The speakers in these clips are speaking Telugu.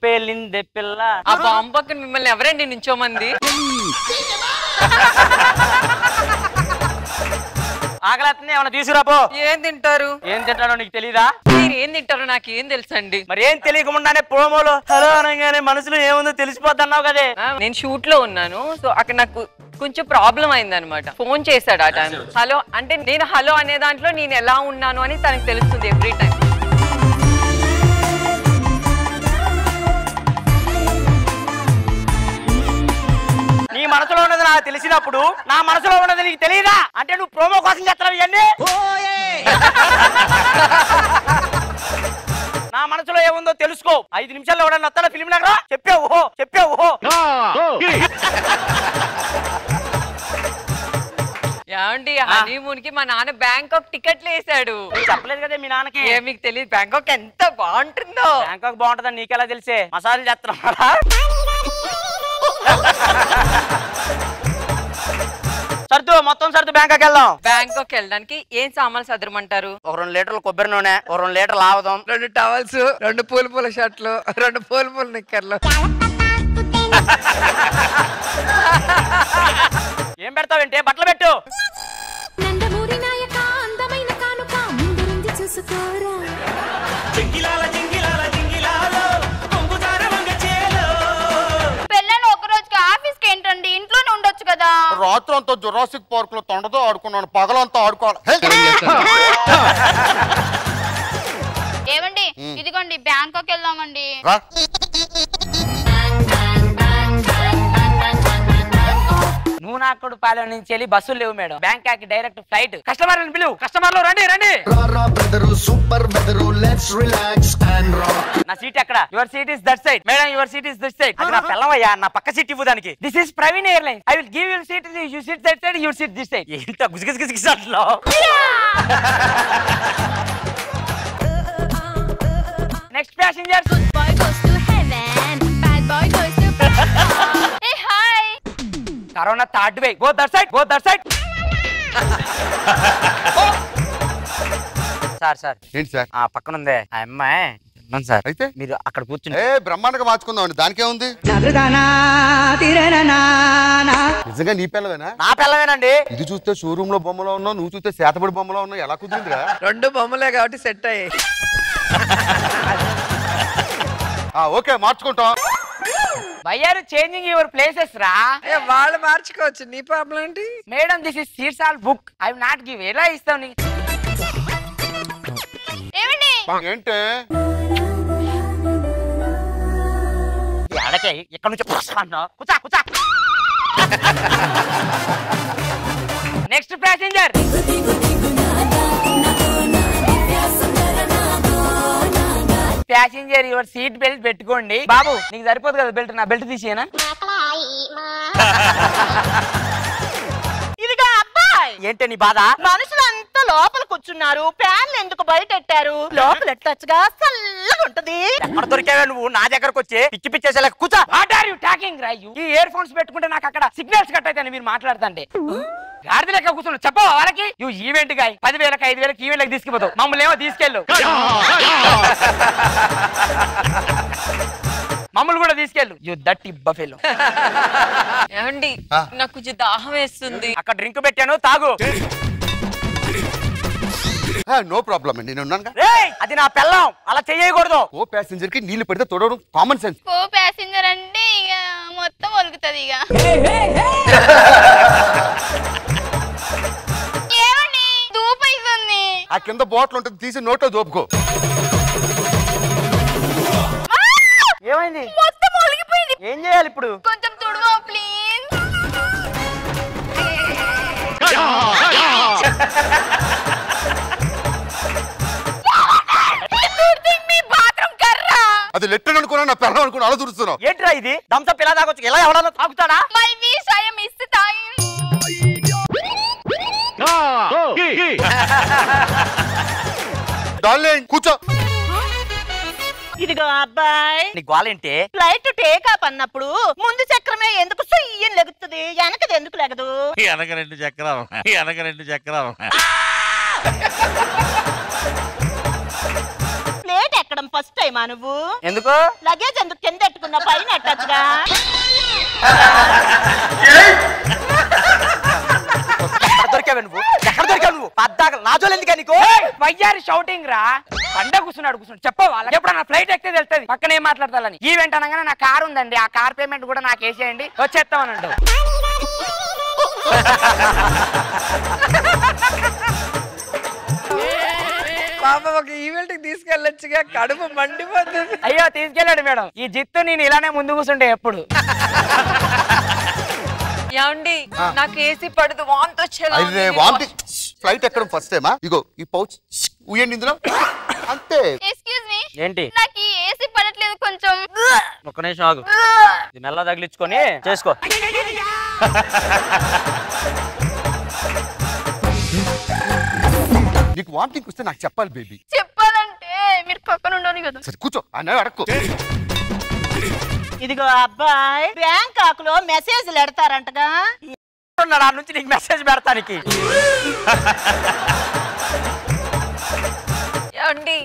పేలిందే పిల్ల. ఆ బాంబు పక్కన మిమ్మల్ని ఎవరండి నించోమంది? ఆకలిస్తుంది, ఏమన్నా తీసుకురాపో. ఏం తింటారు? ఏం తింటానో నీకు తెలీదా? మీరు ఏం తింటారో నాకేం తెలుసండి. మరి ఏం తెలియకుండానే ప్రోమోలో హలో అనగానే మనసులో ఏముందో తెలిసిపోద్ది అన్నావు కదే. నేను షూట్ లో ఉన్నాను, సో అక్కడ నాకు కొంచెం ప్రాబ్లం అయింది అనమాట. ఫోన్ చేశాడు ఆ టైం. హలో అంటే నేను హలో అనే దాంట్లో నేను ఎలా ఉన్నాను అని తనకు తెలుస్తుంది ఎవ్రీ టైం. నీ మనసులో ఉన్నది నాకు తెలిసినప్పుడు నా మనసులో ఉన్నది నీకు తెలియదా? అంటే నువ్వు ప్రోమో కోసం చేస్తున్నావు ఇవన్నీ. నా మనసులో ఏముందో తెలుసుకో. 5 నిమిషాల్లో ఎవడన్నా వస్తాడా ఫిల్మ్ నగరా? చెప్పావు. ఏమండి హనీమూన్ కి మా నాన్న బ్యాంకాక్ టికెట్లు వేసాడు. చెప్పలేదు కదా మీ నాన్నకి? మీకు తెలియదు బ్యాంకాక్ ఎంత బాగుంటుందో. బ్యాంకాక్ బాగుంటుందని నీకెలా తెలిసే? మసాజ్ చేస్తున్నా. సర్దు, మొత్తం సర్దు, బ్యాంకాక్ వెళ్దాం. బ్యాంకాక్ వెళ్ళడానికి ఏం సామాన్లు సదరమంటారు? ఒక 2 లీటర్లు కొబ్బరి నూనె, ఒక 2 లీటర్లు ఆవదం, 2 టవల్స్, 2 పూల షర్ట్లు, 2 పూల నిక్కర్లు. ఏం పెడతావంటే? బట్టలు పెట్టు. రాత్రి అంతా జురాసిక్ పార్క్ లో తొండతో ఆడుకున్నాను, పగలంతా ఆడుకోవాలి. ఏమండి ఇదిగోండి బ్యాంకాక్ వెళ్దామండి. నువ్వు నాకుడు పాలెం నుంచి వెళ్ళి బస్సులు లేవు మేడం. Bangkok direct flight. కస్టమర్లను పిలువు. కస్టమర్లు రండి. నా సీట్ ఎక్కడ? Your seat is that side. Madam your seat is that side. అది నా పిల్లవయ్యా, నా పక్క సీట్ ఇవ్వు దానికి. This is Praveen airlines. I will give your seat. You SIT that side, you SIT this side. ఎంత గుజగుజగుజ అంటున్నావు? Next passenger. Corona third way. Go that side. Sir ఏంటి సార్? ఆ పక్కన ఉంది ఆ అమ్మాయి. సార్ అయితే మీరు అక్కడ కూర్చుని బ్రహ్మాండంగా మార్చుకుందాం. దానికే ఉంది. నిజంగా నీ పిల్లవేనా? నా పిల్లవేనండి. ఇది చూస్తే షోరూమ్ లో బొమ్మలో ఉన్నావు, నువ్వు చూస్తే శాతపడి బొమ్మలో ఉన్నావు. ఎలా కుదిరిందిరా? 2 బొమ్మలే కాబట్టి సెట్ అయ్యాయి. ఓకే, మార్చుకుంటాం. వయ్యారు చేంజింగ్ యువర్ ప్లేసెస్ రా. వాళ్ళు మార్చుకోవచ్చు, నీ ప్రాబ్లం ఏంటి? Madam this is seats all book. I will not give. ఎలా ఇస్తావు నీ? ఏమండి ఏంటే అడకే ఇక్కడ నుంచి కూర్చా. Next passenger. Passenger your seat belt పెట్టుకోండి. బాబు నీకు సరిపోదు కదా బెల్ట్? నా బెల్ట్ తీసేనా? ఇదిగా అబ్బాయి. ఏంటి నీ బాధ? మనుషులంతా లోపల కూర్చున్నారు, ఫ్యాన్లు ఎందుకు బయట పెట్టారు? లోపల ఎట్టచ్చుగా చల్లగా ఉంటది. ఎక్కడ దొరికావే నువ్వు నా దగ్గరకు వచ్చి పిచ్చి పిచ్చేసే కూర్చో. వాట్ ఆర్ యు టాకింగ్ రా? ఈ ఇయర్ ఫోన్స్ పెట్టుకుంటే నాకు అక్కడ సిగ్నల్స్ కట్ అవుతాయి మీరు మాట్లాడుతుంటే. గాడిద లెక్క కూర్చున్నావు. చెప్పవా వాళ్ళకి? ఇవి ఈవెంట్ గాయ 10,000కి 5,000కి ఈవెంట్లకు తీసుకుపోతావు. మమ్మల్ని ఏమో తీసుకెళ్ళు. మమ్మల్ని కూడా తీసుకెళ్ళు. యు దట్టి బఫెలో. ఏమండి నాకు కొంచెం దాహం వేస్తుంది. అక్కడ డ్రింక్ పెట్టాను, తాగు. నో ప్రాబ్లం అండి, నేను ఉన్నాను. అది నా పిల్లం, అలా చేయకూడదు. ఓ ప్యాసింజర్ కి నీళ్లు పెడితే తొడవడం కామన్ సెన్స్. కో ప్యాసింజర్ అంటే ఇక మొత్తం ఒలుగుతుంది. ఇక ఏమండి దూపైతుంది. ఆ కింద బాటిల్ ఉంటుంది, తీసి నోట్లో దోపుకో. ఏమైంది? మొత్తం ఒలిగిపోయింది. ఏం చేయాలి ఇప్పుడు? కొంచెం తుడుమో ప్లీజ్. అది లెటర్ అనుకున్నా, నా పిల్లలు అనుకున్నా, అలా తుడుస్తున్నావు. ఏంట్రా ఇది? థమ్సప్ ఇలా తాగొచ్చు, ఇలా ఎవడన్నా తాగుతాడా? My wish I am miss time. Darling కూర్చో. ఇదిగో అబ్బాయి, నీ గోలేంటి? ఫ్లైట్ టేక్ ఆఫ్ అన్నప్పుడు ముందు చక్రమే ఎందుకు సుయ్యం లెగుతుంది, వెనకది ఎందుకు లెగదు? వెనక 2 చక్రాలు. ప్లేట్ ఎక్కడం ఫస్ట్ చేయమా నువ్వు? ఎందుకు? లగేజ్ ఎందుకు కింద పెట్టుకున్నా, పైన ఎట్టచ్చుగా. దొరికావు నువ్వు, ఎక్కడ దొరికావు నువ్వు? పద్దాక నాజోలు ఎందుకు నీకు? వయ్యారి షౌటింగ్ రా. పండగ కూర్చున్నాడు చెప్పవు వాళ్ళకి ఎప్పుడన్నా ఫ్లైట్ ఎక్కితే తెలుస్తుంది పక్కన ఏం మాట్లాడతాలని. ఈవెంట్ అనగానే నా కార్ ఉందండి, ఆ కార్ పేమెంట్ కూడా నాకు వేసేయండి, వచ్చేస్తామని అంటావు. పాప ఒక ఈవెంట్ కి తీసుకెళ్ళొచ్చుగా, కడుపు మండిపోతుంది. అయ్యో తీసుకెళ్ళాడు మేడం. ఈ జిత్తు నేను ఇలానే ముందు కూర్చుంటే ఎప్పుడు. ఏమండి నాకు ఏసీ పడదు, వాంతి వచ్చేలా. ఫ్లైట్ ఎక్కడం ఫస్ట్ టైమా? ఇగో ఈ పౌచ్ ఉయ్యండి ఇందులో అంతే. ఎక్స్క్యూజ్ మీ, ఏంటి? నాకు ఈ ఏసీ పడట్లేదు, కొంచెం ఒక్క నిమిషం ఆగు, ఇది మెల్ల తగిలించుకొని చేసుకో. నీకు వామిటింగ్ వస్తే నాకు చెప్పాలి బేబీ. చెప్పాలంటే మీరు పక్కన ఉండాలి కదా. సరే కూర్చో అన్న అడక్కు. ఇదిగో అబ్బాయి, బ్యాంకాక్ లో మెసేజ్లు ఎడతారంటగా. ఆ నుంచి నీకు మెసేజ్ పెడతానికి. ఏమండి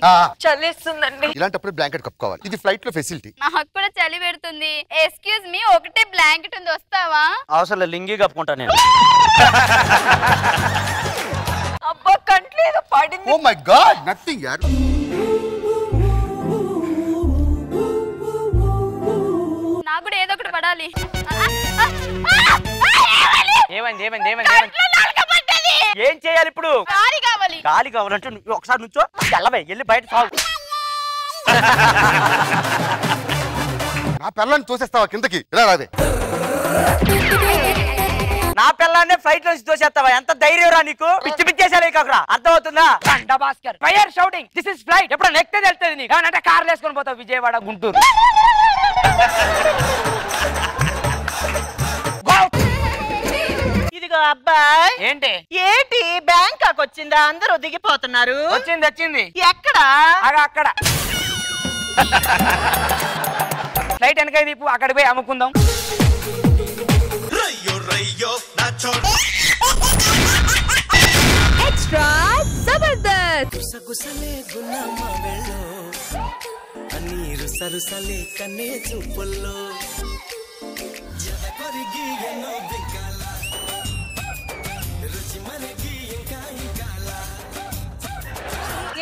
చల్లేస్తుందండి. ఇలాంటప్పుడు బ్లాంకెట్ కప్పుకోవాలి, ఇది ఫ్లైట్ లో ఫెసిలిటీ. నాకు కూడా చలి పెడుతుంది. ఎక్స్క్యూజ్ మీ, ఒకటే బ్లాంకెట్ ఉంది, వస్తావా? అవసరం లింగి కప్పుకుంటా నేను. అబ్బా కంట్లేదు పడింది. ఓ మై గాడ్, నథింగ్ యార్. నాకు కూడా ఏదో ఒకటి పడాలి. ఏమైంది ఏమైంది ఏమైంది? ఏం చేయాలి ఇప్పుడు? గాలి కావాలి. గాలి కావాలంటే నువ్వు ఒకసారి నుంచో, వెళ్ళవే, వెళ్ళి బయట సాగు. నా పిల్లని తోసేస్తావా కిందకి? ఇలా రాదే. నా పిల్లాన్నే ఫ్లైట్ నుంచి తోసేస్తావా? ఎంత ధైర్యం రా నీకు? పిచ్చి పిచ్చేసాలే కాకరా, అర్థమవుతుందా? దండ Bhaskar, fire shouting, this is flight. ఎప్పుడు నెక్తే తెలుస్తుంది నీకు, అంటే కార్లు వేసుకొని పోతావు విజయవాడ గుంటూరు. ఇదిగో అబ్బాయి, ఏంటి ఏంటి బ్యాంకాక్ వచ్చిందా? అందరూ దిగిపోతున్నారు. వచ్చింది వచ్చింది. ఎక్కడ? అక్కడ ఫ్లైట్ వెనక దీపు, అక్కడికి పోయి అమ్ముకుందాం. ఎక్స్ట్రా జబర్దస్త్.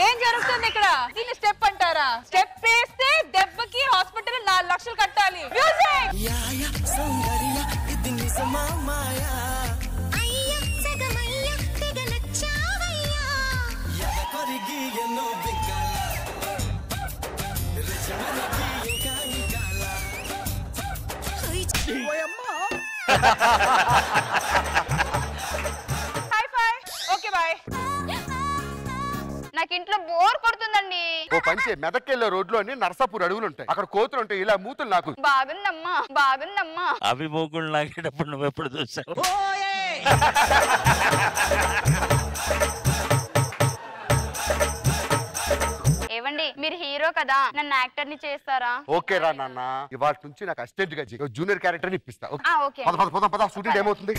ఏం జరుగుతుంది ఇక్కడ? దీన్ని స్టెప్ అంటారా? స్టెప్ వేస్తే దెబ్బకి హాస్పిటల్ 4 లక్షలు కట్టాలి. Music. Hi fi. Okay bye. నాకు ఇంట్లో బోర్ కొడుతుందండి. ఓ పంచే, మెదక్కెళ్ళే రోడ్లో అన్ని నర్సాపూర్ అడవులు ఉంటాయి, అక్కడ కోతులు ఉంటాయి, ఇలా మూతులు నాకు. బాగుందమ్మా బాగుందమ్మా. అవి మూకుళ్ళు లాగేటప్పుడు నువ్వు ఎప్పుడు చూసావు? ఏవండి, మీరు హీరో కదా, నన్ను యాక్టర్ ని చేస్తారా? ఓకే రా నాన్న, ఇవాళ నుంచి నాకు అసిస్టెంట్ గా జూనియర్ క్యారెక్టర్ ఇప్పిస్తా. ఓకే. పద పద పద పద, షూటింగ్ ఏమవుతుంది?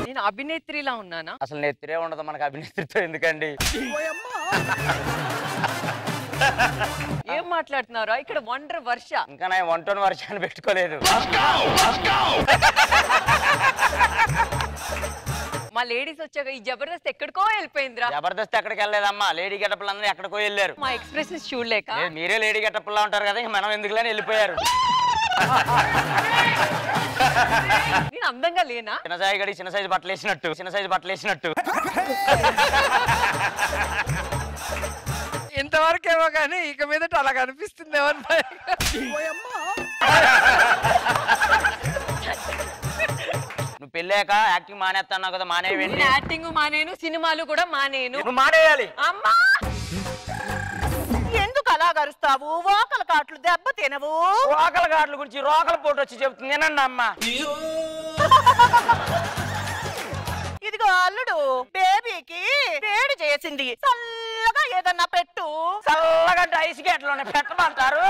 నేను అభినేత్రిలా ఉన్నానా? అసలు నెత్తిరే ఉండదు మనకు, అభినేత్రితో ఎందుకండి? ఏం మాట్లాడుతున్నారా? ఇక్కడ వండర్ వర్ష. ఇంకా నా 1 వర్షాన్ని పెట్టుకోలేదు. మా లేడీస్ వచ్చాక ఈ జబర్దస్త్ ఎక్కడికో వెళ్ళిపోయిందిరా. జబర్దస్త్ ఎక్కడికి వెళ్ళలేదమ్మా, లేడీ గెటప్లు అందరూ ఎక్కడికో వెళ్ళారు. మా ఎక్స్ప్రెషన్స్ చూడలేక. మీరే లేడీ గెటప్లా ఉంటారు కదా, మనం ఎందుకులేని వెళ్ళిపోయారు. నేను అందంగా లేనా? చిన్న సాయి గడి చిన్న సైజు బట్టలు వేసినట్టు, చిన్న సైజు బట్టలు వేసినట్టు. ఇంతవరకేమో కానీ ఇక మీదట అలా కనిపిస్తుంది. నువ్వు పెళ్ళాక యాక్టింగ్ మానేస్తాను కదా, మానేయండి. యాక్టింగ్ మానేను, సినిమాలు కూడా మానేను. నువ్వు మానేయాలి. అమ్మా ఎందుకు అలా గరుస్తావు? ఓకల కాట్లు దెబ్బ తినవు. రోకల గాడ్ల గురించి రోకల పోటు వచ్చి చెప్తుంది, నేనండి అమ్మా. ఇదిగో అల్లుడు, బేబీకి వేడి చేసింది, చల్లగా ఏదన్నా పెట్టు. చల్లగా ఐస్ గేట్లోనే పెట్టమంటారు.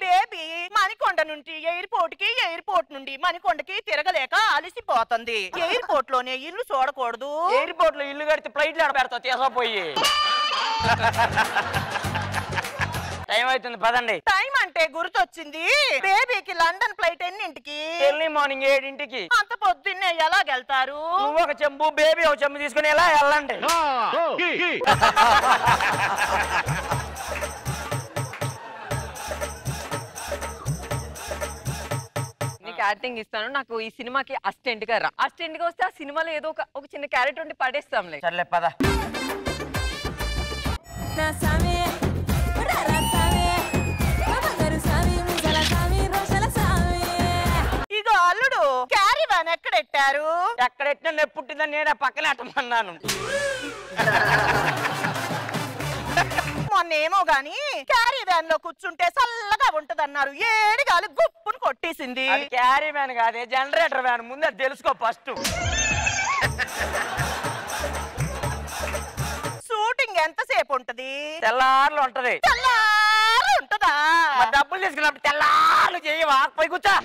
బేబీ మణికొండ నుండి ఏంటి ఎయిర్పోర్ట్ నుండి మణికొండకి తిరగలేక అలసిపోతుంది. ఎయిర్పోర్ట్ లోనే ఇల్లు చూడకూడదు. ఎయిర్పోర్ట్ లో ఇల్లు కడితే ఫ్లైట్లు ఎడ పెడతావు తీసుకుపోయి. టైం అవుతుంది పదండి. టైం అంటే గుర్తొచ్చింది, బేబీకి లండన్ ఫ్లైట్ ఎన్నింటికి? ఎర్లీ మార్నింగ్ 7 అంత పొద్దున్నే ఎలాగెళ్తారు? నువ్వు ఒక చెంబు బేబీ ఒక చెంబు తీసుకుని ఎలా వెళ్ళండి. నీకు యాక్టింగ్ ఇస్తాను, నాకు ఈ సినిమాకి అసిస్టెంట్ గా రా. అసిస్టెంట్ గా వస్తే ఆ సినిమాలో ఏదో ఒక చిన్న క్యారెక్టర్ ఉండి పడేస్తాంలే. సర్లే పద. ఇగో అల్లుడు, క్యారీ వ్యాన్ ఎక్కడెట్టారు? ఎక్కడెట్టినా నొప్పి పుట్టిందని నేను పక్కన అట్టమన్నాను. మొన్నేమో గాని క్యారీ వ్యాన్ లో కూర్చుంటే చల్లగా ఉంటదన్నారు, ఏడిగాలి గుప్పును కొట్టేసింది. అది క్యారీ వ్యాన్ కాదే, జనరేటర్ వ్యాన్. ముందే తెలుసుకో ఫస్ట్. షూటింగ్ ఎంతసేపు ఉంటది? తెల్లార్లు ఉంటది. తెల్లారి ఉంటదా? మరి డబ్బులు తీసుకున్నప్పుడు తెల్లార్లు చేయవా? పోయి కూర్చో.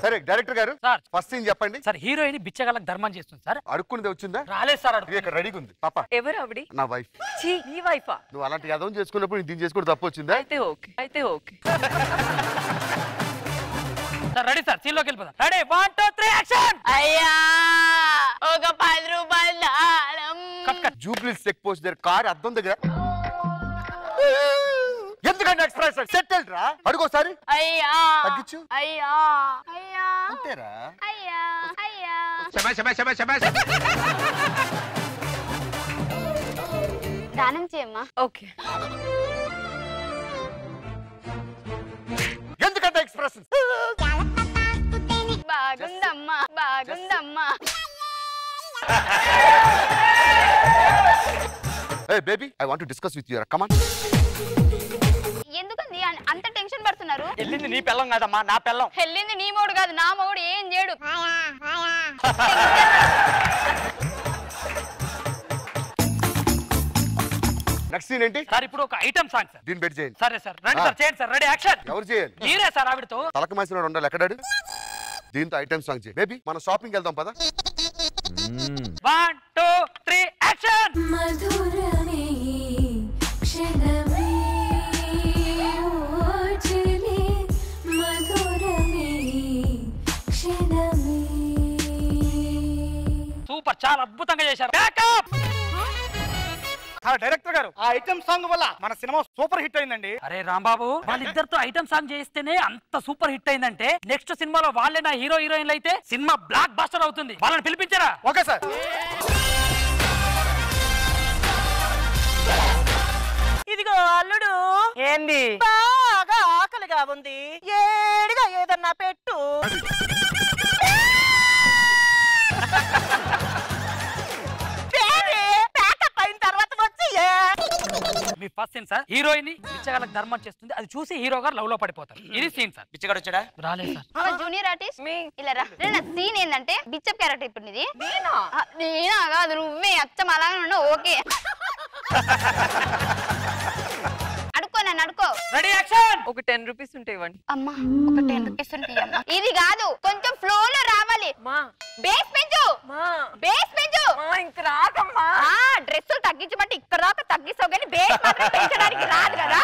సరే డైరెక్టర్ గారు, సార్. ఫస్ట్ సీన్ చెప్పండి. సార్ హీరోయిన్ బిచ్చగాళ్ళకి ధర్మం చేస్తుంది సార్. అడుక్కునేది వచ్చిందా? రాలేదు సార్. ఇది ఇక్కడ రెడీగా ఉంది పాప. ఎవరు ఆవిడ? నా వైఫ్. ఛీ, నీ వైఫా? నువ్వు అలాంటి యదవం చేసుకున్నప్పుడు దీన్ని చేసుకోవడం తప్పు వచ్చిందా? అయితే okay. Sir ready sir, scene లోకి వెళ్ళిపోదాం. Ready 1 2 3 action. అయ్యా ఒక 10 రూపాయలు దారం. జూబ్లీ చెక్ పోస్ట్ దగ్గర కారు అద్దం దగ్గర ఎందుకంటే ఎక్స్ప్రెస్ సెటిల్ రా. అడుగోసారి. అయ్యా తగ్గించు. అయ్యా అయ్యా అంతేరా. అయ్యా అయ్యా. దానం చేయమ్మా. ఓకే. ఎందుకంటే ఎక్స్ప్రెషన్ బాగుందమ్మా బాగుందమ్మా. Hey baby, I want to discuss with you. Come on. ఎందుకండి అంత టెన్షన్ పడుతున్నారు? వెళ్ళింది నీ పిల్లం కాదమ్మా, నా పిల్లం. వెళ్ళింది నీ మొగుడు కాదు, నా మొగుడు ఏం చేయడు. నెక్స్ట్ సీన్ ఏంటి? సార్ ఇప్పుడు ఒక ఐటమ్ సాంగ్ సార్. దీన్ని బెట్ చేయండి. సరే సార్ రండి సార్, చేయండి సార్. Ready action. ఎవరు చేయాలి? మీరే సార్. ఆవిడతో తలక మాసిన ఉండాలి. ఎక్కడాడు? దీంతో ఐటమ్ సాంగ్ చేయి. బేబీ మనం షాపింగ్ వెళ్దాం పదా. 1 2 3 యాక్షన్. మధురమే క్షణమే ఓచలే మధురమే క్షణమే. సూపర్, చాలా అద్భుతంగా చేశారు. బ్యాకప్. డైరెక్టర్ గారు, ఆ ఐటమ్ సాంగ్ వల్ల మన సినిమా సూపర్ హిట్ అయిందండి. అరే రాంబాబు, వాళ్ళిద్దరితో ఐటమ్ సాంగ్ చేస్తేనే అంత సూపర్ హిట్ అయిందంటే నెక్స్ట్ సినిమాలో వాళ్ళే నా హీరో హీరోయిన్లు అయితే సినిమా బ్లాక్ బస్టర్ అవుతుంది. వాళ్ళని పిలిపించారా? Okay sir. ఇదిగో అల్లుడు, ఏంది? బాగా ఆకలిగా ఉంది, ఏడిగా ఏదన్నా పెట్టు. ప్యాకప్ అయిన తర్వాత వచ్చి మీ ఫస్ట్ సీన్ సార్. హీరోయిన్ బిచ్చగాళ్ళకి ధర్మం చేస్తుంది, అది చూసి హీరో గారు లవ్ లో పడిపోతారు. ఇది సీన్ సార్. పిచ్చగాడు వచ్చాడా? రాలేదు సార్. జూనియర్ ఆర్టిస్ట్ ఇలా రా. నా సీన్ ఏంటంటే బిచ్చప్ క్యారెక్టర్. ఇప్పుడు ఇది నేనా కాదు, నువ్వే అచ్చం అలాగే ఉన్నావు. ఓకే అడుక్కో, నన్ను అడుక్కో. Ready action. ఒక 10 రూపీస్ ఉంటే ఇవ్వండి. అమ్మా ఒక 10 రూపీస్ ఉంటాయి అమ్మా. ఇది కాదు, కొంచెం ఫ్లో లో రావాలి. మా బేస్ పెంచు, బేస్ పెంచు. ఇంక రాకమ్మా. డ్రెస్సులు తగ్గించమంటే ఇక్కడ దాకా తగ్గిస్తావు కానీ బేస్ మాత్రం పెంచడానికి రాదు కదా.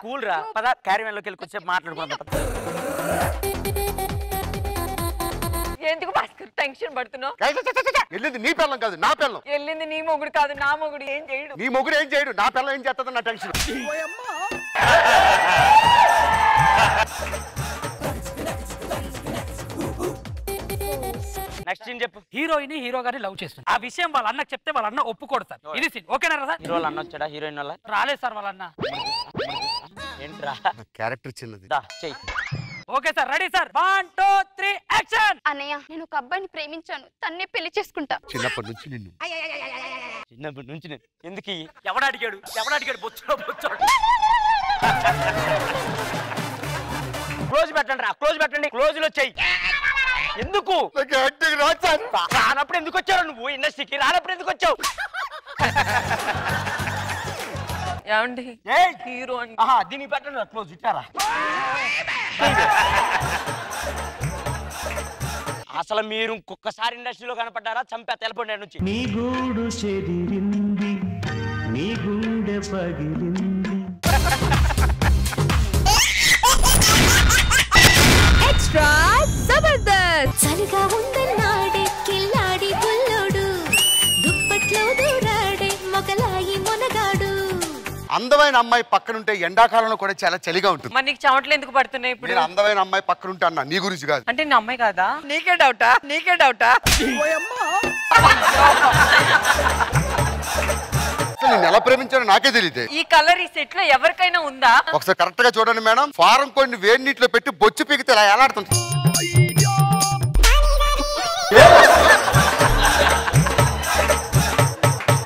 కూల్ రా పద, క్యారీవెన్ లోకి వెళ్ళి కొంచెం మాట్లాడుకుందాం. ఎందుకు భాస్కర్ టెన్షన్ పడుతున్నావు? వెళ్ళింది నీ పిల్లం కాదు, నా పిల్లం. వెళ్ళింది నీ మొగుడు కాదు, నా మొగుడు ఏం చేయడు. నీ మొగుడు ఏం చేయడు, నా పిల్లం ఏం చేస్తుంది నా టెన్షన్. నెక్స్ట్ సీన్ చెప్పు. హీరోయిన్ హీరో గారిని లవ్ చేస్తుంది. ఆ విషయం వాళ్ళ అన్నకు చెప్తే వాళ్ళ అన్న ఒప్పుకోడు సార్. ఇది సీన్. ఓకేనా సార్? హీరో అన్న వచ్చాడా? హీరోయిన్ వల్ల రాలేదు సార్ వాళ్ళ అన్న. ఏంట్రా? క్యారెక్టర్ చిన్నది. దా చెయ్యి. Okay sir, ready sir. 1 2 3 action. అన్నయ్య, నేను ఒక అబ్బాయిని ప్రేమించాను, తన్నే పెళ్లి చేసుకుంటా. చిన్నప్పటి నుంచి నిన్ను. చిన్నప్పటి నుంచి ఎందుకు? ఎవడు అడిగాడు? బొచ్చులో బొచ్చాడు. క్లోజ్ పెట్టండి రా, క్లోజ్ పెట్టండి. క్లోజ్ లో చెయ్యి. ఎందుకు రానప్పుడు ఎందుకు వచ్చావు? నువ్వు ఇండస్ట్రీకి రానప్పుడు ఎందుకు వచ్చావు? ఏమండి హీరో అని దీన్ని పెట్టండి క్లోజ్ ఇచ్చారా అసలు మీరు ఇంకొకసారి ఇండస్ట్రీలో కనపడ్డారా చంపా తెలపండి నుంచి నీ గూడు చెదిరింది నీ గుండె పగిలింది ఎక్స్ట్రా జబర్దస్త్ చలిగా ఉందన్నాడే కిల్లాడి బుల్లోడు దుప్పట్లో దూరాడే మొగలాయి మొనగాడు అందమైన అమ్మాయి పక్కనుంటే ఎండాకాలంలో కూడా చాలా చలిగా ఉంటుంది. మరి నీకు చెమటలు ఎందుకు పడుతున్నాయి ఇప్పుడు? నేను అందమైన అమ్మాయి పక్కనుంటే అన్నా, నీ గురించి కాదు. అంటే నా అమ్మాయి కాదా? నీకే డౌటా? నీకే డౌటా? నేను ఎలా ప్రేమించానో నాకే తెలియదు. ఈ కలర్ ఈ సెట్ లో ఎవరికైనా ఉందా? ఒకసారి కరెక్ట్ గా చూడండి మేడం. ఫారం కొన్ని వేడి నీటిలో పెట్టి బొచ్చు పీకితే ఇలా ఎలాడుతుంది.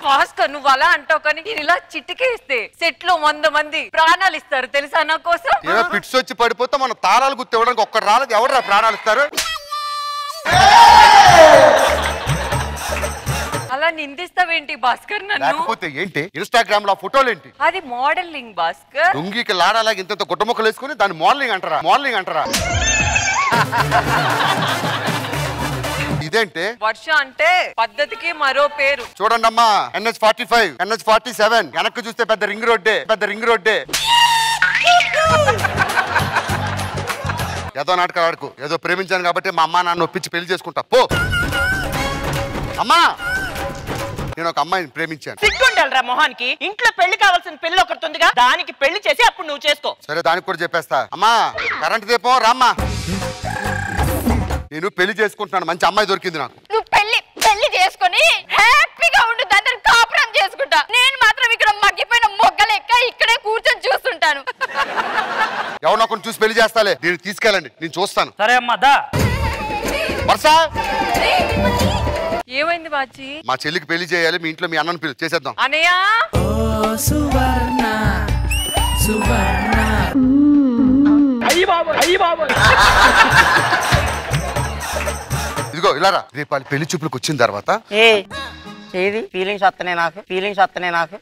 భాస్కర్ నువ్వు అలా అంటావు కానీ నేను ఇలా చిటికేస్తే సెట్ లో 100 మంది ప్రాణాలు ఇస్తారు తెలుసా నా కోసం. ఏదో పిట్స్ వచ్చి పడిపోతే మన తారాలు గుర్తు ఇవ్వడానికి ఒక్కరు రాలేదు. ఎవరు ప్రాణాలు ఇస్తారు? అలా నిందిస్తావేంటి భాస్కర్ నన్ను? లేకపోతే ఏంటి ఇన్స్టాగ్రామ్ లో ఫోటోలు ఏంటి? అది మోడలింగ్ భాస్కర్. లుంగికి లాడాలాగా ఇంత గుడ్డముక్కలు వేసుకుని దాన్ని మోడలింగ్ అంటారా? మోడలింగ్ అంటారా? ఇదేంటి వర్ష అంటే పద్ధతికి మరో పేరు. చూడండి అమ్మా, NH45 NH47 వెనక్కి చూస్తే పెద్ద రింగ్ రోడ్డే, పెద్ద రింగ్ రోడ్డే. ఏదో నాటకాలు ఆడుకు. ఏదో ప్రేమించాను కాబట్టి మా అమ్మా నాన్న ఒప్పించి పెళ్లి చేసుకుంటా పో. అమ్మా నేను ఒక అమ్మాయిని ప్రేమించాను. సిగ్గుండాలరా మొహానికి. ఇంట్లో పెళ్లి కావాల్సిన పెళ్లి ఒకటి ఉందిగా, దానికి పెళ్లి చేసి అప్పుడు నువ్వు చేసుకో. సరే దానికి కూడా చెప్పేస్తా. అమ్మా కరెంట్ దీపం రామ్మా. నేను పెళ్లి చేసుకుంటున్నాను, మంచి అమ్మాయి దొరికింది నాకు. నువ్వు పెళ్లి చేసుకొని హ్యాపీగా ఉండు, దాన్ని కాపురం చేసుకుంటా. నేను మాత్రం ఇక్కడ మగ్గిపోయిన మొగ్గలెక్క ఇక్కడే కూర్చొని చూస్తుంటాను. ఎవరినో కొన్ని చూసి పెళ్లి చేస్తాలే. నేను తీసుకెళ్ళండి, నేను చూస్తాను. సరే అమ్మా దా. వర్షా ఏమైంది బాచి? మా చెల్లికి పెళ్లి చేయాలి, మీ ఇంట్లో మీ అన్నను పిలు చేసేద్దాం. అనయ్య సువర్ణ సువర్ణ ఇదిగో ఇలారా. రేపు వాళ్ళ పెళ్లి చూపులకు వచ్చిన తర్వాత ఏది ఫీలింగ్స్ వస్తున్నాయి నాకు, ఫీలింగ్స్ వస్తున్నాయి నాకు.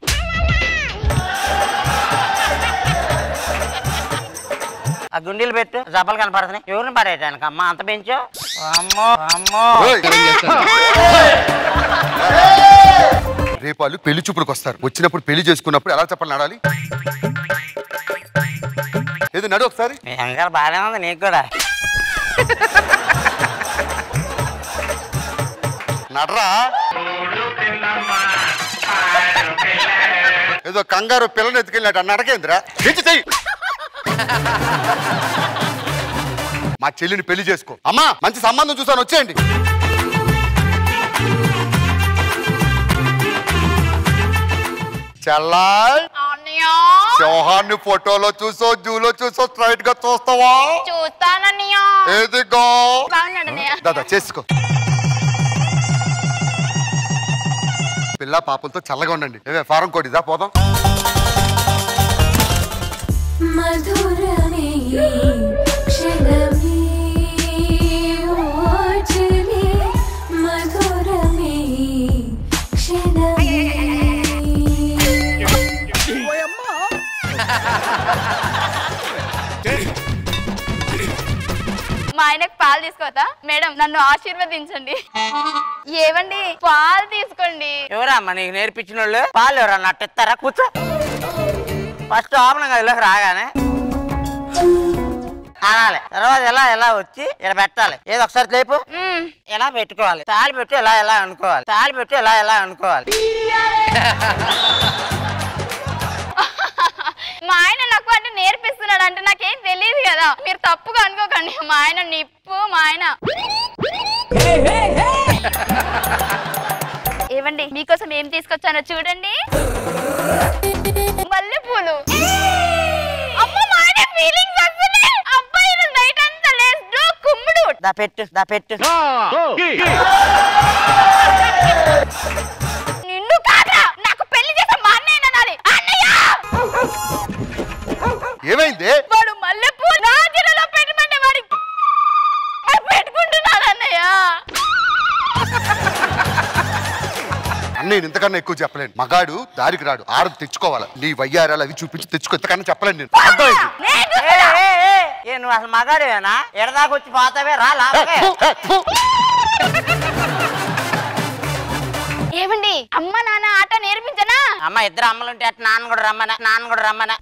ఆ గుండీలు పెట్టు, జబ్బలు కనపడుతున్నాయి. ఎవరిని పడేయటానికి అమ్మా అంత పెంచో? అమ్మో అమ్మో. రేపు వాళ్ళు పెళ్లి చూపులకు వస్తారు. వచ్చినప్పుడు పెళ్లి చేసుకున్నప్పుడు ఎలా చెప్పాలి నడాలి? ఏది నడు ఒకసారి. వెంకర్ బాగానే ఉంది నీకు కూడా. నడరా. ఏదో కంగారు పిల్లని ఎత్తుకెళ్ళినట్టు నడకేంద్రా. చెయ్యి. మా చెల్లిని పెళ్లి చేసుకో. అమ్మా మంచి సంబంధం చూసాను, వచ్చేయండి. చెల్లాయ్ చౌహాన్ని ఫోటోలో చూసో జూలో చూసో స్ట్రైట్ గా చూస్తావా? చూస్తానన్నయ్య. ఏదిగో బాగున్నాడన్నయ్య. దాదా చేసుకో. పిల్ల పాపలతో చల్లగా ఉండండి. ఏమే ఫారం కోటి దా పోదాం. మధురమే క్షణమే ఓచలే మధురమే క్షణమే. మా ఆయనకు పాలు తీసుకోతా మేడం, నన్ను ఆశీర్వదించండి. ఏవండి పాలు తీసుకోండి. ఎవరమ్మా నీకు నేర్పించిన వాళ్ళు? పాలు ఎవరన్నా నట్టిస్తారా? కూర్చో. ఫస్ట్ ఓపెన్ గదిలోకి రాగానే అనాలి, తర్వాత ఎలా వచ్చి ఇలా పెట్టాలి. ఏదో ఒకసారి లేపు, ఎలా పెట్టుకోవాలి. తాళి పెట్టి ఎలా అనుకోవాలి. తాళి పెట్టి ఎలా అనుకోవాలి. మా ఆయన నాకు అంటే నేర్పిస్తున్నాడు అంటే నాకేం తెలియదు కదా, మీరు తప్పుగా అనుకోకండి. మా ఆయన నిప్పు, మా ఆయన. ఏవండి మీకోసం ఏం తీసుకొచ్చానో చూడండి. మల్లెపూలు. అమ్మ మా ఆయన ఫీలింగ్స్ వస్తున్నాయి. అబ్బాయి నైట్ అంతా లేస్తూ కుమ్ముడు. దా పెట్టు. నిన్ను కాదా, నాకు పెళ్లి చేసే మా అన్నయ్య అనాలి. అన్నయ్య ఏమైంది? వాడు మల్లెపూ నా గిన్నెలో పెట్టమంటే వాడికి పెట్టుకుంటున్నాడు అన్నయ్య. నేను ఇంతకన్నా ఎక్కువ చెప్పలేను. మగాడు దారికి రాడు, ఆడది తెచ్చుకోవాలి. నీ వయ్యారాలు అవి చూపించి తెచ్చుకో, ఇంతకన్నా చెప్పలేను నేను. నువ్వు అసలు మగాడేనా? ఎడదాకా వచ్చి పోతావే రా. ఏమండి అమ్మ నాన్న ఆట నేర్పించనా? అమ్మ ఇద్దరు అమ్మలుంటే అట్లా నాన్న కూడా రమ్మనా.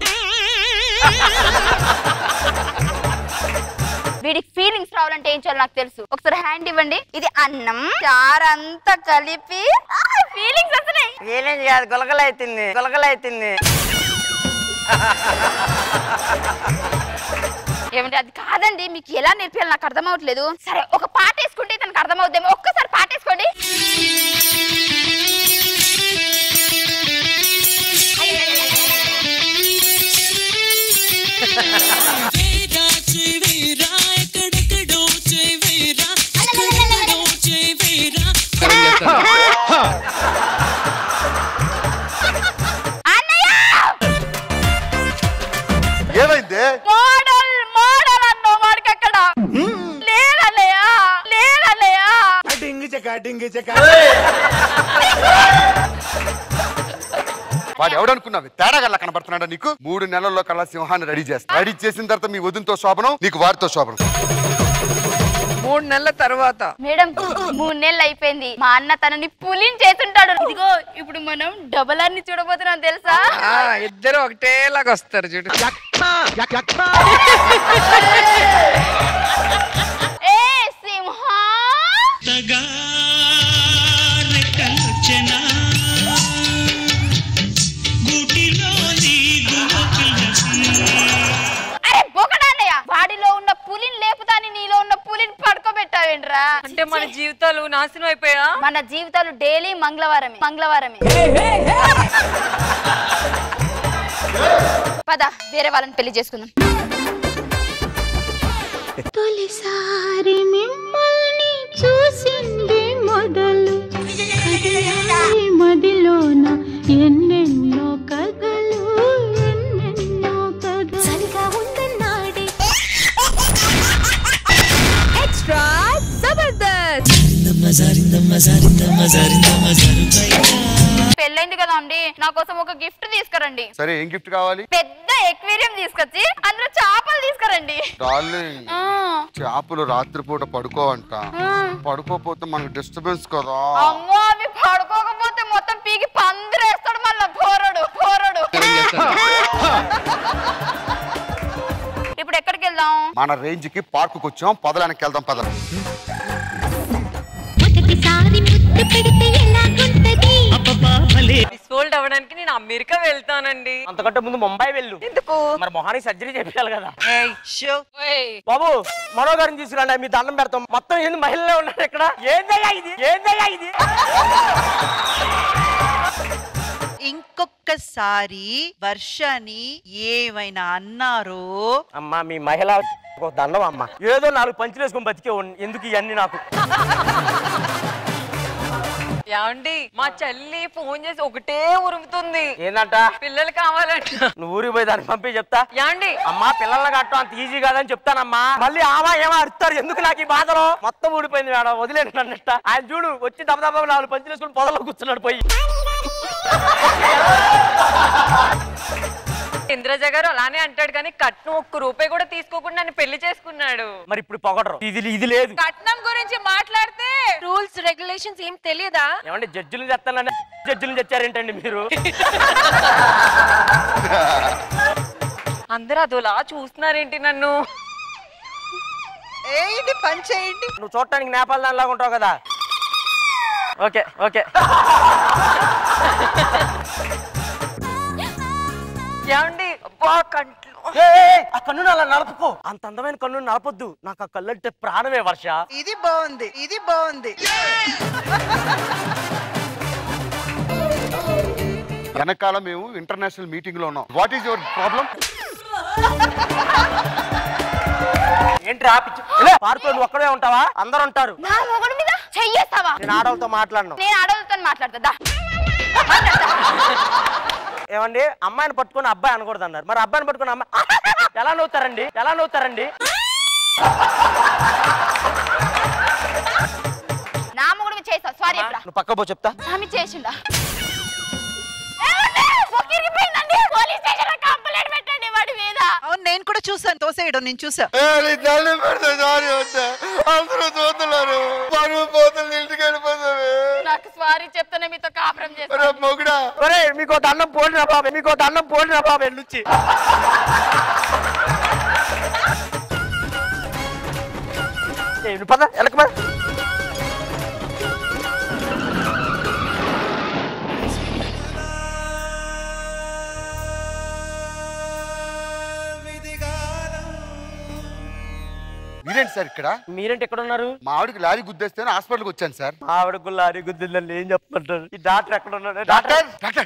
వీడికి ఫీలింగ్స్ రావాలంటే ఏం చేయాలో నాకు తెలుసు. ఒకసారి హ్యాండ్ ఇవ్వండి. ఇది అన్నం చారు అంతా కలిపి ఫీలింగ్స్ వస్తున్నాయి. ఫీలింగ్స్ కాదు, గులగలైతుంది. ఏమంటే అది కాదండి, మీకు ఎలా నేర్పించాలి నాకు అర్థం అవట్లేదు. సరే ఒక పాట వేసుకుంటే తనకు అర్థం అవుద్దేమో. ఒక్కసారి పాట వేసుకోండి. ఏమైంది? మోడల్ అన్నో వాడికి అక్కడ లేదన్నయ్యా. వాడు ఎవడనుకున్నావు? తేడా గల్లా కనబడుతున్నాడా నీకు? 3 నెలల్లో కల్లా సింహాన్ని రెడీ చేస్తా. రెడీ చేసిన తర్వాత మీ వదినతో శోభనం, నీకు వారితో శోభనం. 3 నెలల తర్వాత మేడం 3 నెలలు అయిపోయింది. మా అన్న తనని పులిని చేస్తుంటాడు. ఇదిగో ఇప్పుడు మనం డబల్ ఆర్ని చూడబోతున్నాం తెలుసా? ఇద్దరు ఒకటేలాగా వస్తారు చూడు. ఏ సింహా వాడిలో ఉన్న పులిని లేపుతాని నీలో ఉన్న పులిని పడుకోబెట్టావేంట్రా? అంటే మన జీవితాలు నాశనం అయిపోయా? మన జీవితాలు డైలీ మంగళవారమే. పద వేరే వాళ్ళని పెళ్లి చేసుకుందాం. తొలిసారి మిమ్మల్ని చూసింది మొదలు మదిలోన ఎన్నెన్నో కథలు చలిగా ఉందన్నాడే. ఎక్స్ట్రా జబర్దస్త్. పెళ్ళైంది కదా అండి, నా కోసం ఒక గిఫ్ట్ తీసుకురండి. సరే, ఏం గిఫ్ట్ కావాలి? పెద్ద ఎక్వేరియం తీసుకొచ్చి అందులో చేపలు తీసుకురండి. డార్లింగ్, చేపలు రాత్రిపూట పడుకోవంట. పడుకోపోతే మనకు డిస్టర్బెన్స్ కదా. అమ్మో, అవి పడుకోకపోతే మొత్తం పీకి పందిరేస్తాడు మళ్ళా పోరడు. ఇప్పుడు ఎక్కడికి వెళ్దాం? మన రేంజ్ కి పార్కు వచ్చాం, పొదలానికి వెళ్దాం. పద. డిస్వోల్డ్ అవ్వడానికి నేను అమెరికా వెళ్తానండి. అంతకంటే ముందు ముంబై వెళ్ళు. ఎందుకు? మరి మొహానికి సర్జరీ చేయాలి కదా. బాబు, మనో గారిని తీసుకురండి, మీ దండం పెడతాం. మొత్తం ఏంది మహిళలే ఉన్నారు ఇక్కడ. ఏందయ్యా ఇది? ఇంకొకసారి వర్షని ఏమైనా అన్నారో అమ్మా, మీ మహిళ దండం అమ్మా. ఏదో 4 పంచులు వేసుకొని బతికే ఎందుకు ఇవన్నీ నాకు? ఏమండి, మా చెల్లి ఫోన్ చేసి ఒకటే ఉరుముతుంది. ఏందంట? పిల్లలు కావాలంట. నువ్వు ఊరికి పోయి దాన్ని పంపి చెప్తా. ఏమండి, అమ్మా పిల్లల కట్టడం అంత ఈజీ కాదని చెప్తానమ్మా. మళ్ళీ ఆమా ఏమో అరుస్తారు. ఎందుకు నాకు ఈ బాధలో? మొత్తం ఊడిపోయింది మేడం, వదిలేండి అన్నట్ట. ఆయన చూడు వచ్చి దబదబా 4 పంచులు వేసుకుని పొదలో కూర్చున్నాడు పోయి. ఇంద్రజ గారు అలానే అంటాడు కానీ కట్నం 1 రూపాయి కూడా తీసుకోకుండా నన్ను పెళ్లి చేసుకున్నాడు. మరి ఇప్పుడు పొగడరు. ఇది లేదు. కట్నం గురించి మాట్లాడితే రూల్స్ రెగ్యులేషన్స్ ఏం తెలియదా? ఏమంటే జడ్జిలు చెప్తానని జడ్జిలు తెచ్చారేంటండి మీరు? అందరూ అదోలా చూస్తున్నారేంటి నన్ను? పని చేయండి. నువ్వు చూడటానికి నేపాల్ దానిలాగా ఉంటావు కదా. ఓకే. ఏమండి, కంట్లు ఆ కన్నును అలా నలుపుకో. అంత అందమైన కన్ను నలపొద్దు. నాకు ఆ కళ్ళు అంటే ప్రాణమే వర్ష. ఇది బాగుంది. వెనకాల మేము ఇంటర్నేషనల్ మీటింగ్ లో ఉన్నాం. What is your problem? ఏంటి ఆపిచ్చు? పార్కులో నువ్వు ఒక్కడే ఉంటావా? అందరూ ఉంటారు. నా మొగుడు మీద చెయ్యేస్తావా? నేను ఆడవాళ్ళతో మాట్లాడను. నేను ఆడవాళ్ళతో మాట్లాడతా. ఏమండి, అమ్మాయిని పట్టుకుని అబ్బాయి అనకూడదు అన్నారు. మరి అబ్బాయిని పట్టుకుని అమ్మాయి ఎలా నవ్వుతారండి? నా మొగుడు మీద చేస్తావు. సారీ సారీ చెప్పరా నువ్వు పక్క పో చెప్తా. ఆమె చేసిండా ఒక్కిరిగిపోయిందండి పోలీస్ స్టేషన్ లో కంప్లైంట్ పెట్టండి వాడి మీద. అవును నేను కూడా చూసాను తోసేయడం నేను చూసా. అందరూ చూస్తున్నారు ఇంటికి వెళ్ళిపోతారు. నాకు సారీ చెప్తానే మీతో కాపురం చేస్తాను. మొగుడా మీకో దండం పోలినా బాబే, మీకో దండం పోలినా బాబే నుంచి. పద ఎలక మరి. మీరేంటి సార్ ఇక్కడ? మీరేంటి ఎక్కడ ఉన్నారు? మా ఆవిడకి లారీ గుద్దేస్తే హాస్పిటల్కి వచ్చాను సార్. మా ఆవిడకు లారీ గుద్దిందని ఏం చెప్పమంటారు? ఈ డాక్టర్ ఎక్కడ ఉన్నాడు? డాక్టర్ డాక్టర్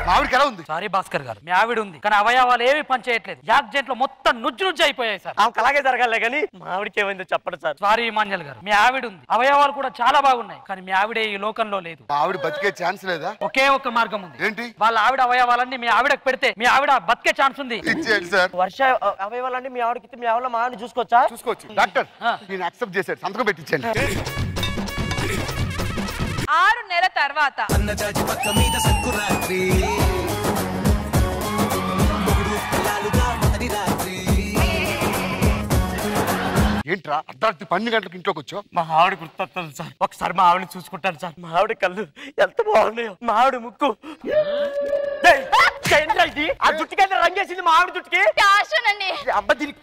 మా ఆవిడకి ఎలా ఉంది? సారీ భాస్కర్ గారు, మీ ఆవిడ ఉంది కానీ అవయవాలు ఏమి పని చేయట్లేదు. యాక్సిడెంట్ లో మొత్తం నుజ్జు అయిపోయాయి సార్. ఆమెకు అలాగే జరగాలే కానీ మా ఆవిడకి ఏమైందో చెప్పండి సార్. సారీ మాన్యల్ గారు, మీ ఆవిడ ఉంది, అవయవాలు కూడా చాలా బాగున్నాయి కానీ మీ ఆవిడే ఈ లోకంలో లేదు. మా ఆవిడ బతికే ఛాన్స్ లేదా? ఒకే ఒక మార్గం ఉంది. ఏంటి? వాళ్ళ ఆవిడ అవయవాలన్నీ మీ ఆవిడకు పెడితే మీ ఆవిడ బతికే ఛాన్స్ ఉంది. ఇచ్చేయండి సార్. వర్ష అవయవాలన్నీ మీ ఆవిడకి మీ ఆవిడ మా ఆవిడ చూసుకోవచ్చా? చూసుకోవచ్చు డాక్టర్. నేను యాక్సెప్ట్ చేశాను, సంతకం పెట్టించండి. 6 నెలల తర్వాత ఏంట్రా అర్ధరాత్రి 12 గంటలకు ఇంట్లోకి వచ్చావు? మా ఆవిడ గుర్తొస్తుంది సార్. ఒకసారి మా ఆవిడని చూసుకుంటాను సార్. మా ఆవిడ కళ్ళు ఎంత బాగున్నాయో, మా ఆవిడ ముక్కు. ఆ జుట్టుకి అయితే రంగేసింది మా ఆవిడ జుట్టుకి. ఫ్యాషన్ అండి. అబ్బా దీనికి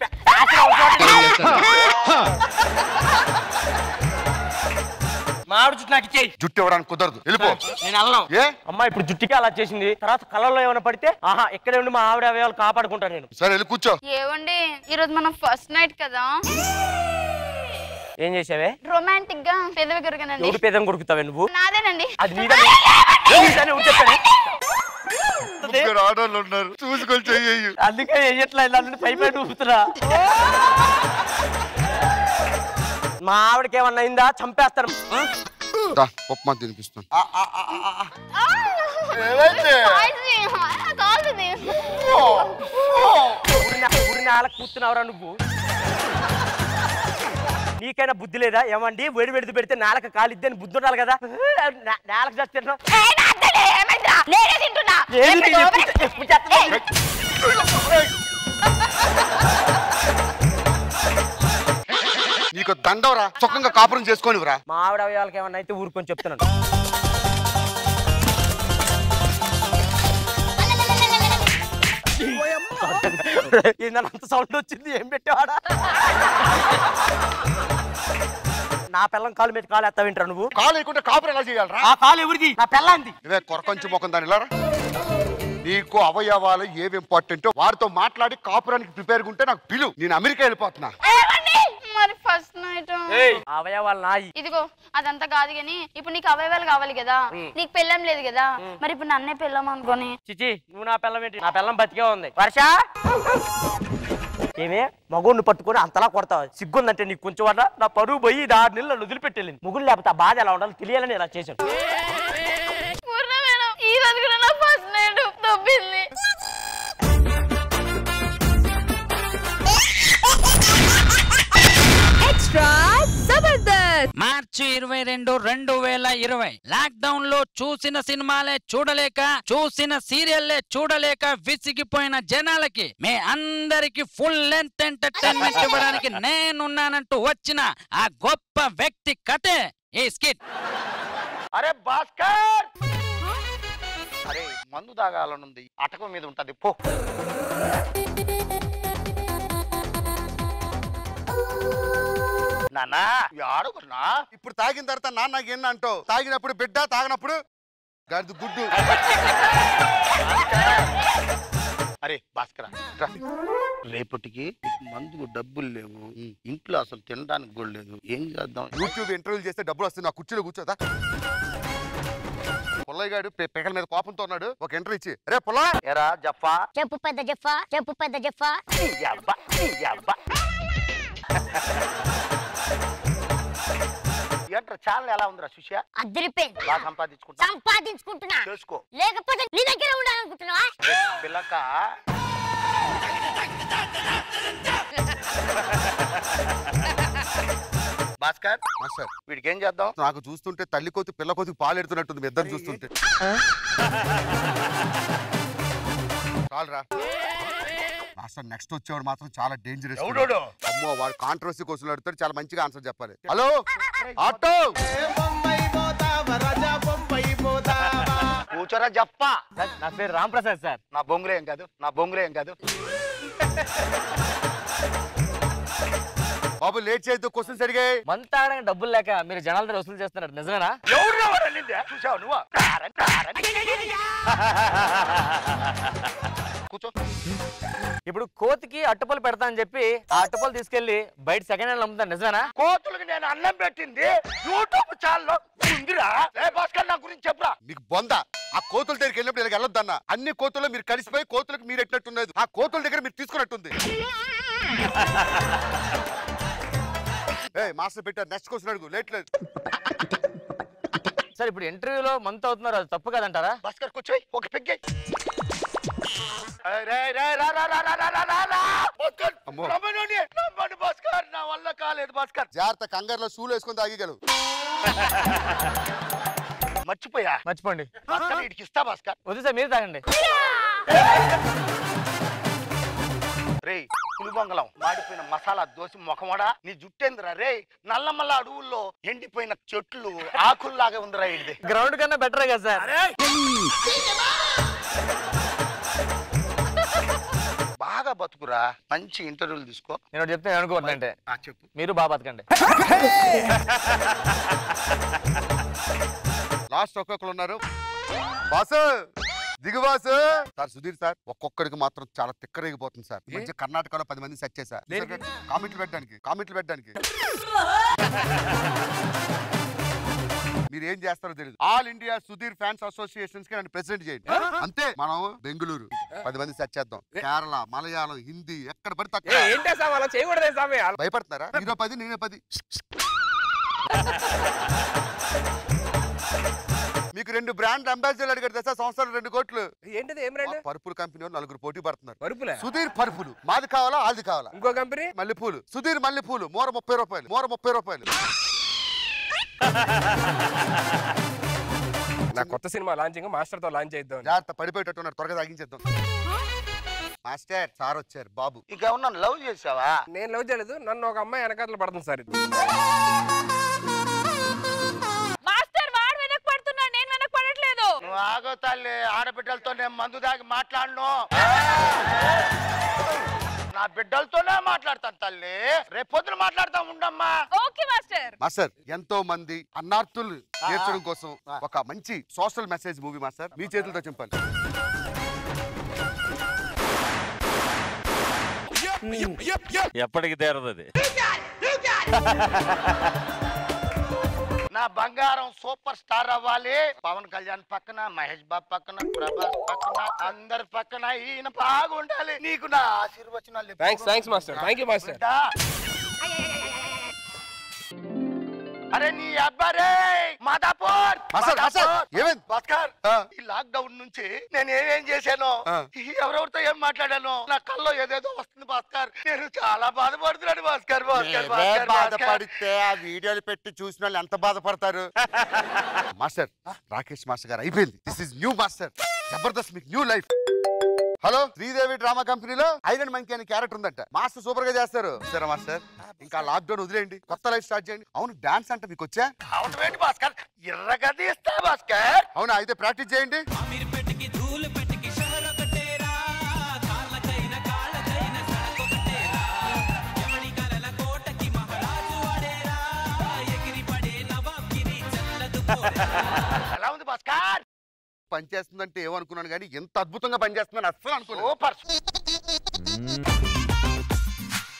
మా ఆవిడ జుట్టు నాకు ఇచ్చేయి. జుట్టు ఇవ్వడానికి కుదరదు, వెళ్ళిపో. నేను అల్లం. ఏ అమ్మా ఇప్పుడు జుట్టుకి అలా చేసింది, తర్వాత కళ్ళల్లో ఏమైనా పడితే ఆహా ఇక్కడే ఉండి మా ఆవిడ అవయవాలు కాపాడుకుంటాను నేను. సరే వెళ్ళి కూర్చో. ఏవండి ఈరోజు మనం ఫస్ట్ నైట్ కదా, ఏం చేసావే? రొమాంటిక్ గా పెదవి కొరకనండి. ఎవడు పేదం కొడుకుతావే నువ్వు? నాదేనండి. అది నీదని చెప్పాను. ఆర్డర్లు ఉన్నారు చూసుకొని చెయ్యి. అందుకే ఎట్లా పైపై ఊపుతున్నా. మా ఆవిడకి ఏమన్నా అయిందా? చంపేస్తారు. ఉప్మా తినిపిస్తాను. కూర్చున్నావురా నువ్వు? నీకైనా బుద్ధి లేదా? ఏమండి వేడి వేడిది పెడితే నేలకు కాలిద్ది అని బుద్ధి ఉండాలి కదా. నేలకు చేస్తున్నావు. నీకు దండవరా, సుఖంగా కాపురం చేసుకోనివరా. మా ఆవిడ అవయాలకి ఏమన్నా అయితే ఊరుకొని చెప్తున్నాను. ఏందంత సౌండ్ వచ్చింది? ఏం పెట్టావాడా? నా పిల్లం కాలు మీద కాలు ఎత్తా వింటరా నువ్వు? కాలు వేయకుంటే కాపురం ఎలా చేయాలరా? ఆ కాలు ఎవరిది? నా పిల్లంది. ఇవే కొరకొంచి మొఖం దాని ఇలా. నీకు అవయవాలు ఏవి ఇంపార్టెంట్ వారితో మాట్లాడి కాపురానికి ప్రిపేర్ ఉంటే నాకు పిలు. నేను అమెరికా వెళ్ళిపోతున్నా. మరి ఫస్ట్ నైట్ అవయవాలు నాయి. ఇదిగో అదంతా కాదు గాని ఇప్పుడు నీకు అవయవాలు కావాలి కదా, నీకు పెళ్ళం లేదు కదా, మరి ఇప్పుడు నన్నే పెళ్ళం అనుకోని. చిచి నువ్వు నా పిల్లం ఏంటి? నా పిల్లం బతికే ఉంది. వర్ష ఏమే మగుడిని పట్టుకొని అంతలా కొడతావు? సిగ్గుందంటే నీకు కొంచెం వల్ల నా పరువు పోయి 6 నెలలు వదిలిపెట్టేళ్ళింది. ముగ్గురు లేకపోతే ఆ బాధ ఎలా ఉండాలి తెలియాలని ఇలా చేశాను. ఈ రోజు కూడా నా ఫస్ట్ నైట్ తప్పింది. మార్చి 22, 2020 లాక్ డౌన్ లో చూసిన సినిమాలే చూడలేక, చూసిన సీరియల్లే చూడలేక విసిగిపోయిన జనాలకి మీ అందరికి ఫుల్ లెంత్ ఎంటర్టైన్మెంట్ ఇవ్వడానికి నేనున్నానంటూ వచ్చిన ఆ గొప్ప వ్యక్తి కథే ఈ స్కిట్. అరే భాస్కర్, అరే మందు తాగాలనుంది, అటకం మీద ఉంటది పో. నానా ఆడుకున్నా. ఇప్పుడు తాగిన తర్వాత నాన్న ఏం అంటావు? తాగినప్పుడు బిడ్డ, తాగినప్పుడు గర్దు గుడ్డు. అరే భాస్కర్, రేపటికి మందుకు డబ్బులు లేవు, ఇంట్లో అసలు తినడానికి కూడా లేదు, ఏం చేద్దాం? యూట్యూబ్ ఇంటర్వ్యూ చేస్తే డబ్బులు వస్తుంది. నా కుర్చీలో కూర్చోదా? పుల్లయ్య గారు పెకల మీద కోపంతో ఉన్నాడు. ఒక ఇంటర్వ్యూ ఇచ్చి, అరే పుల్ల ఎరా జఫా, చెప్పు పెద్ద జఫా, చెప్పు పెద్ద జఫా. ఏంట్రా ఛానల్ ఎలా ఉందిరా సుషా? అద్దరిపోయింది. బాగా సంపాదించుకుంటున్నా చేసుకో, లేకపోతే నీ దగ్గర ఉండాలనుకుంటున్నావా? పిల్లక భాస్కర్ మాస్టర్ వీడికి ఏం చేద్దాం? నాకు చూస్తుంటే తల్లి కోతి పిల్ల కోతి పాలు ఎడుతున్నట్టుంది మీ ఇద్దరు చూస్తుంటే. చాలరా మాస్టర్. నెక్స్ట్ వచ్చేవాడు మాత్రం చాలా డేంజరస్. అమ్మో వాడు కాంట్రవర్సీ క్వశ్చన్ అడుగుతాడు, చాలా మంచిగా ఆన్సర్ చెప్పాలి. హలో ఆటో కూర్చోరా జప్పా. నా పేరు రామ్ ప్రసాద్ సార్. నా బొంగులే ఏం కాదు, నా బొంగులే ఏం కాదు. బాబు లేట్ చేయొద్దు, క్వశ్చన్స్ అడిగాయి. మంత ఆడడానికి డబ్బులు లేక మీరు జనాల దగ్గర వసూలు చేస్తున్నారు, నిజమేనా? చూసావు నువ్వు? కూర్చో. ఇప్పుడు కోతికి అట్టుపలు పెడతా అని చెప్పి ఆ అట్టుపలు తీసుకెళ్లి బయట సెకండ్ హ్యాండ్ అమ్ముతాను, నిజమేనా? కోతులకు నేను అన్నం పెట్టింది యూట్యూబ్ ఛానల్లో ఉందిరా. భాస్కర్ నా గురించి చెప్పరా. మీకు బొంద. ఆ కోతుల దగ్గరికి వెళ్ళినప్పుడు ఇలా వెళ్ళొద్దన్న. అన్ని కోతుల్లో మీరు కలిసిపోయి కోతులకు మీరు ఎట్టినట్టున్నది, ఆ కోతుల దగ్గర మీరు తీసుకున్నట్టుంది. మాస్టర్ పెట్టారు, నెక్స్ట్ క్వశ్చన్ అడుగు. లేట్ లేదు సార్. ఇప్పుడు ఇంటర్వ్యూలో మంత్ అవుతున్నారు, అది తప్పు కదంటారా? భాస్కర్ కూర్చోయి, ఒక పెగ్గే. భాస్కర్ నా వల్ల కాలేదు భాస్కర్. జాగ్రత్త, కంగారులో షూలు వేసుకొని తాగిగలవు. మర్చిపోండి. భాస్కర్ వీడికి ఇస్తా భాస్కర్. వద్దు సార్, మీరు తాగండి. రే పులిబొంగలం మాడిపోయిన మసాలా దోశ మొఖమడా, నీ జుట్టేందిరా రే? నల్లమల్ల అడవుల్లో ఎండిపోయిన చెట్లు ఆకుల్లాగా ఉందిరా ఇది. గ్రౌండ్ కన్నా బెటర్ కదా సార్. బాగా బతుకురా, మంచి ఇంటర్వ్యూలు తీసుకో. నేను చెప్తే అనుకోవద్దంటే చెప్పు. మీరు బాగా బతకండి. లాస్ట్ ఒక్కొక్కరు ఉన్నారు. బాసు దిగు బాసు. సార్ సుధీర్ సార్, ఒక్కొక్కడికి మాత్రం చాలా తిక్కరేగిపోతుంది సార్. ఈ మధ్య కర్ణాటకలో 10 మంది సెట్ చేశారు కామెంట్లు పెట్టడానికి. మీరు ఏం చేస్తారో తెలియదు. All India Sudheer fans associations కి నన్ను ప్రెసిడెంట్ చేయండి అంతే. మనం బెంగళూరు 10 మంది సెట్ చేద్దాం. కేరళ, మలయాళం, హిందీ ఎక్కడ పడితే భయపడతారా? మీరు 10 నేనే 10. మీకు 2 బ్రాండ్ అంబాసిడర్లు అడిగారు తెలుసా? సంవత్సరం 2 కోట్లు. ఏంటిది? ఏం బ్రాండ్? పరుపులు కంపెనీ 4 పోటీ పడుతున్నారు. పరుపులే? సుధీర్ పరుపులు. మాది కావాలా ఆది కావాలా? ఇంకో కంపెనీ మల్లెపూలు. సుధీర్ మల్లెపూలు. మోర 30 రూపాయలు. మోర 30 రూపాయలు. నా కొత్త సినిమా లాంచింగ్ మాస్టర్ తో లాంచ్ చేద్దాం. జాగ్రత్త, పడిపోయేటట్టున్నారు, త్వరగా తాగించేద్దాం. మాస్టర్ సార్ వచ్చారు. బాబు ఇంకేమన్నా లవ్ చేసావా? నేను లవ్ చేయలేదు, నన్ను ఒక అమ్మాయి వెనకాతలు పడుతుంది సార్. మాస్టర్ వాడు వెనక పడుతున్నాడు, నేను వెనక పడట్లేదు. నువ్వు ఆగో తల్లి, ఆడబిడ్డలతో నేను మందు దాగి మాట్లాడను. నా బిడ్డలతోనే మాట్లాడతాను తల్లి. రేపు పొద్దున మాట్లాడతా ఉండమ్మా. Okay master. మాస్టర్ ఎంతో మంది అన్నార్థులు తీర్చడం కోసం ఒక మంచి సోషల్ మెసేజ్ మూవీ మాస్టర్ మీ చేతులతో చెప్పాలి. ఎప్పటికి తీరదు అది. నా బంగారం సూపర్ స్టార్ అవ్వాలి. పవన్ కళ్యాణ్ పక్కన, మహేష్ బాబు పక్కన, ప్రభాస్ పక్కన, అందరి పక్కన ఈయన బాగుండాలి. నీకు నా ఆశీర్వచనాలు. Thanks master. Thank you master. అరే నీ అబ్బారే మాదాపూర్. భాస్కర్ ఈ లాక్ డౌన్ నుంచి నేను ఏమేం చేశాను, ఎవరెవరితో ఏం మాట్లాడాను, నా కల్లో ఏదేదో వస్తుంది భాస్కర్. నేను చాలా బాధపడుతున్నాను భాస్కర్. బాధపడితే ఆ వీడియోలు పెట్టి చూసిన వాళ్ళు ఎంత బాధపడతారు. మాస్టర్ రాకేష్ మాస్టర్ గారు అయిపోయింది. This is new master. Jabardasth మీకు new life. Hello Sridevi drama కంపెనీలో ఐరన్ మంకీ అనే క్యారెక్టర్ ఉందంట. మాస్టర్ సూపర్ గా చేస్తారు. సరే మాస్టర్, ఇంకా లాక్ డౌన్ వదిలేయండి, కొత్త లైఫ్ స్టార్ట్ చేయండి. అవును డాన్స్ అంటే మీకు వచ్చా? భాస్కర్ ఎర్రగా తీస్తా భాస్కర్. అవునా, అయితే ప్రాక్టీస్ చేయండి. ఎలా ఉంది భాస్కర్? పనిచేస్తుందంటే ఏమనుకున్నాను కానీ ఎంత అద్భుతంగా పనిచేస్తుందని అస్సలు అనుకోలేదు. సూపర్.